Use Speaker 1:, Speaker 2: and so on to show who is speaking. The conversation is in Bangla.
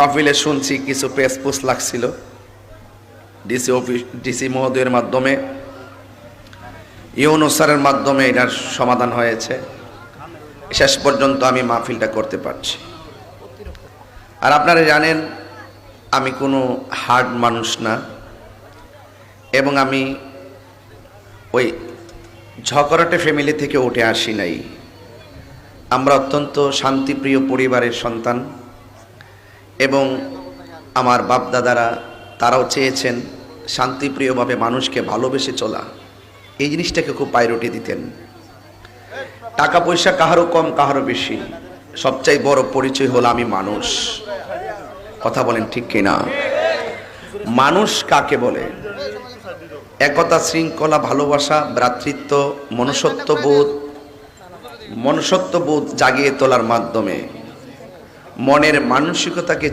Speaker 1: মাহফিলে শুনছি কিছু প্রেস পোস্ট লাগছিল ডিসি মহোদয়ের মাধ্যমে, ইউনূস স্যারের মাধ্যমে এটার সমাধান হয়েছে। শেষ পর্যন্ত আমি মাহফিলটা করতে পারছি। আর আপনারা জানেন আমি কোনো হার্ড মানুষ না, এবং আমি ওই ঝগড়াটে ফ্যামিলি থেকে উঠে আসি নাই। আমরা অত্যন্ত শান্তিপ্রিয় পরিবারের সন্তান, এবং আমার বাপ দাদারা তারাও চেয়েছেন শান্তিপ্রিয়ভাবে মানুষকে ভালোবেসে চলা, এই জিনিসটাকে খুব প্রায়োরিটি দিতেন। টাকা পয়সা কাহারও কম কাহারও বেশি, সবচাই বড় পরিচয় হলো আমি মানুষ। কথা বলেন ঠিক কিনা? মানুষ কাকে বলে? একতা, শৃঙ্খলা, ভালোবাসা, ভ্রাতৃত্ব, মনুষ্যত্ববোধ জাগিয়ে তোলার মাধ্যমে মনের মানসিকতাকে